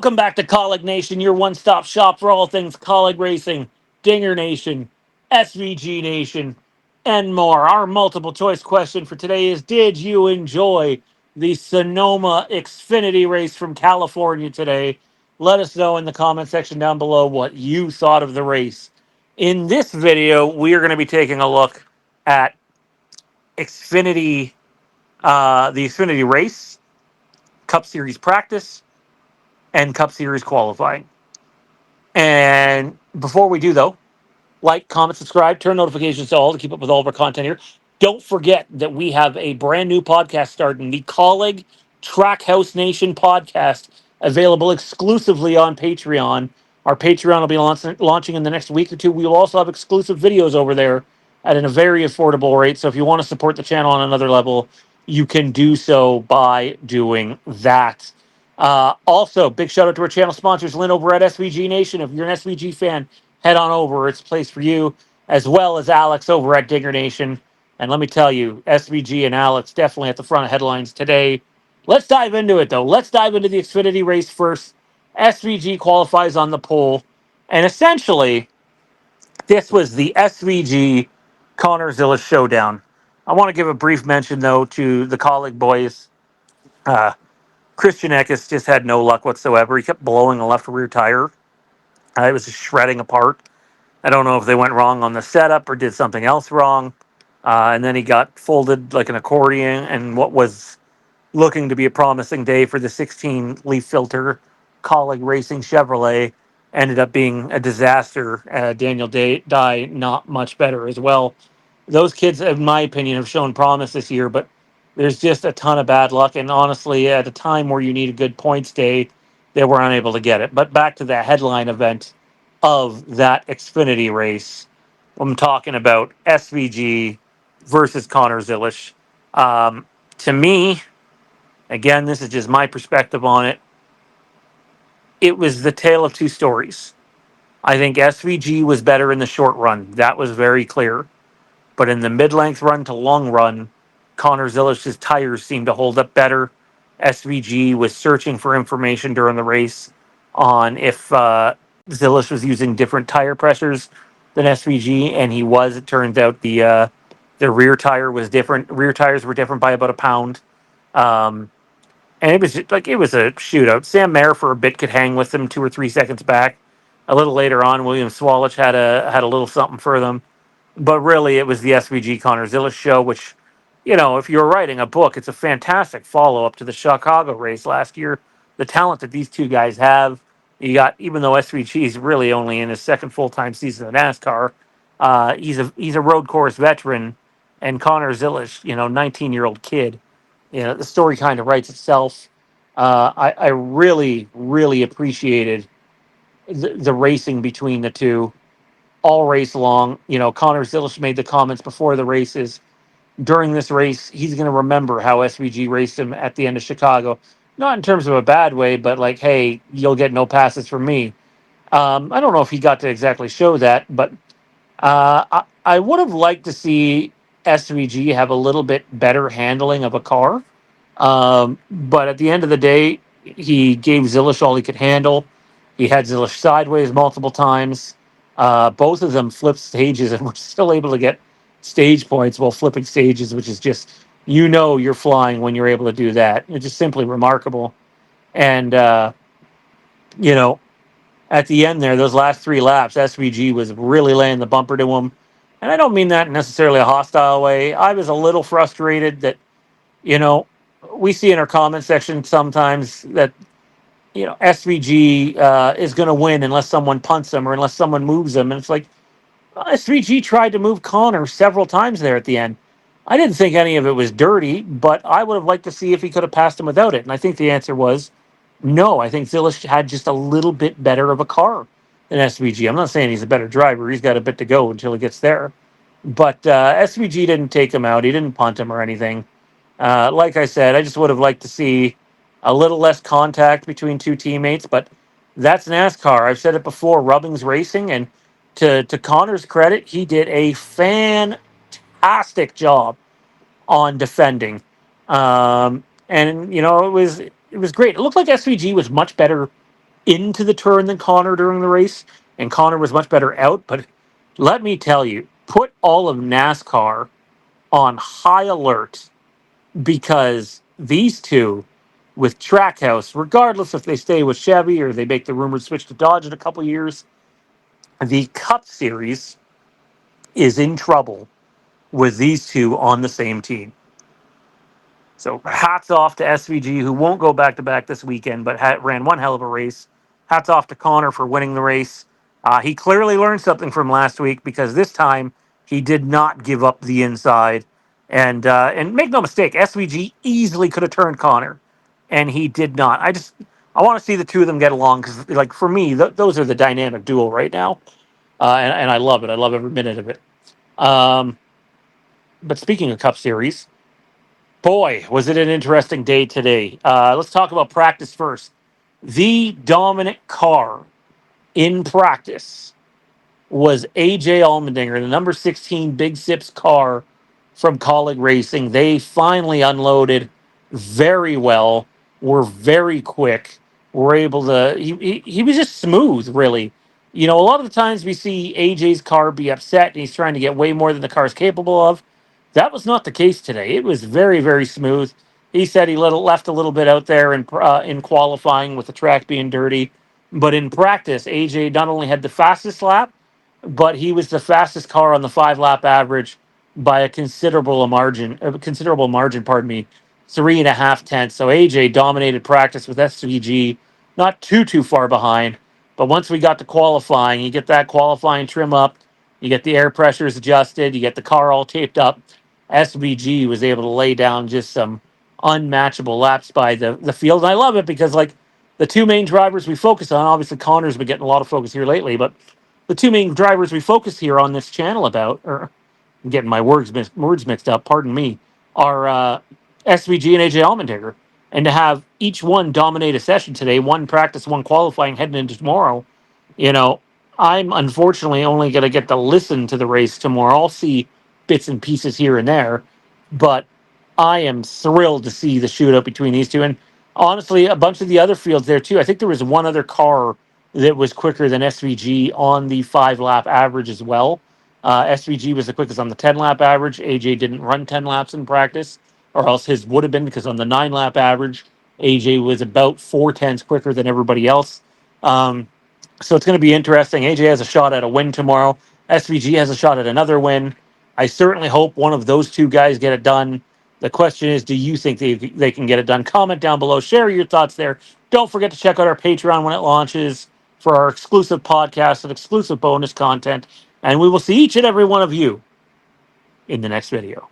Welcome back to Kaulignation, your one-stop shop for all things Kaulig Racing, Dingernation, SVGNation, and more. Our multiple choice question for today is, did you enjoy the Sonoma Xfinity race from California today? Let us know in the comment section down below what you thought of the race. In this video, we are going to be taking a look at Xfinity, the Xfinity race, Cup Series practice, and Cup Series qualifying. And before we do, though, like, comment, subscribe, turn notifications to all to keep up with all of our content here. Don't forget that we have a brand new podcast starting, the Kaulig Trackhouse Nation podcast, available exclusively on Patreon. Our Patreon will be launching in the next week or two. We will also have exclusive videos over there at a very affordable rate. So if you want to support the channel on another level, you can do so by doing that. Also, big shout out to our channel sponsors, Lynn over at SVG Nation. If you're an SVG fan, head on over. It's a place for you, as well as Alex over at Dingernation. And let me tell you, SVG and Alex definitely at the front of headlines today. Let's dive into it, though. Let's dive into the Xfinity race first. SVG qualifies on the pole. And essentially, this was the SVG Connor Zilisch showdown. I want to give a brief mention, though, to the Kaulig boys. Uh, Christian Eckes just had no luck whatsoever. He kept blowing a left rear tire. It was just shredding apart. I don't know if they went wrong on the setup or did something else wrong. And then he got folded like an accordion, and what was looking to be a promising day for the 16 leaf filter Kaulig Racing Chevrolet ended up being a disaster. Daniel Dye not much better as well. Those kids, in my opinion, have shown promise this year, but there's just a ton of bad luck. And honestly, at a time where you need a good points day, they were unable to get it. But back to the headline event of that Xfinity race. I'm talking about SVG versus Connor Zilisch. To me, again, this is just my perspective on it. It was the tale of two stories. I think SVG was better in the short run. That was very clear. But in the mid-length run to long run, Connor Zilisch's tires seemed to hold up better. SVG was searching for information during the race on if Zilisch was using different tire pressures than SVG, and he was. It turns out the rear tire was different. Rear tires were different by about a pound. And it was just, like, it was a shootout. Sam Mayer for a bit could hang with them 2 or 3 seconds back. A little later on, William Swalich had a little something for them. But really, it was the SVG Connor Zilisch show, which, if you're writing a book, it's a fantastic follow-up to the Chicago race last year. The talent that these two guys have, you got, even though SVG is really only in his second full-time season of NASCAR, he's a road course veteran, and Connor Zilisch, 19-year-old kid. The story kind of writes itself. I really, really appreciated the racing between the two all race long. Connor Zilisch made the comments before the races. During this race, he's going to remember how SVG raced him at the end of Chicago. Not in terms of a bad way, but like, hey, you'll get no passes from me. I don't know if he got to exactly show that, but I would have liked to see SVG have a little bit better handling of a car. But at the end of the day, he gave Zilisch all he could handle. He had Zilisch sideways multiple times. Both of them flipped stages and were still able to get stage points while flipping stages, which is just, you're flying when you're able to do that. It's just simply remarkable. And, you know, at the end there, those last 3 laps, SVG was really laying the bumper to him. And I don't mean that in necessarily a hostile way. I was a little frustrated that, you know, we see in our comment section sometimes that, SVG is going to win unless someone punts him or unless someone moves him. And it's like, well, SVG tried to move Connor several times there at the end. I didn't think any of it was dirty, but I would have liked to see if he could have passed him without it. And I think the answer was no. I think Zilisch had just a little bit better of a car than SVG. I'm not saying he's a better driver. He's got a bit to go until he gets there. But SVG didn't take him out. He didn't punt him or anything. Like I said, I just would have liked to see a little less contact between two teammates, but that's NASCAR. I've said it before, rubbing's racing, and to Connor's credit, he did a fantastic job on defending. And it was great. It looked like SVG was much better into the turn than Connor during the race, and Connor was much better out. But let me tell you, put all of NASCAR on high alert because these two with Trackhouse, regardless if they stay with Chevy or they make the rumored switch to Dodge in a couple years, the Cup Series is in trouble with these two on the same team. So hats off to SVG, who won't go back to back this weekend, but ran one hell of a race. Hats off to Connor for winning the race. He clearly learned something from last week because this time he did not give up the inside. And make no mistake, SVG easily could have turned Connor, and he did not. I want to see the two of them get along because, like, for me, those are the dynamic duo right now, and I love it. I love every minute of it. Um, but speaking of Cup Series, boy, was it an interesting day today. Let's talk about practice first. The dominant car in practice was AJ Allmendinger, the number 16 Big Sips car from Kaulig Racing. They finally unloaded very well, were very quick, were able to. He was just smooth, really. You know, a lot of the times we see AJ's car be upset and he's trying to get way more than the car's capable of. That was not the case today. It was very, very smooth. He said he left a little bit out there in qualifying with the track being dirty, but in practice, AJ not only had the fastest lap, but he was the fastest car on the 5 lap average by a considerable margin, pardon me, 3.5 tenths. So AJ dominated practice with SVG, not too far behind. But once we got to qualifying, you get that qualifying trim up, you get the air pressures adjusted, you get the car all taped up. SVG was able to lay down just some unmatchable laps by the field. And I love it because, like, the two main drivers we focus on, obviously Connor's been getting a lot of focus here lately, but the two main drivers we focus here on this channel about, or I'm getting my words mixed up, pardon me, are SVG and AJ Allmendinger. And to have each one dominate a session today, one practice, one qualifying, heading into tomorrow, you know, I'm unfortunately only going to get to listen to the race tomorrow. I'll see bits and pieces here and there, but I am thrilled to see the shootout between these two. And honestly, a bunch of the other fields there too. I think there was one other car that was quicker than SVG on the 5 lap average as well. SVG was the quickest on the 10 lap average. AJ didn't run 10 laps in practice, or else his would have been, because on the 9 lap average, AJ was about 4 tenths quicker than everybody else. So it's going to be interesting. AJ has a shot at a win tomorrow. SVG has a shot at another win. I certainly hope one of those two guys get it done. The question is, do you think they can get it done? Comment down below. Share your thoughts there. Don't forget to check out our Patreon when it launches for our exclusive podcast and exclusive bonus content. And we will see each and every one of you in the next video.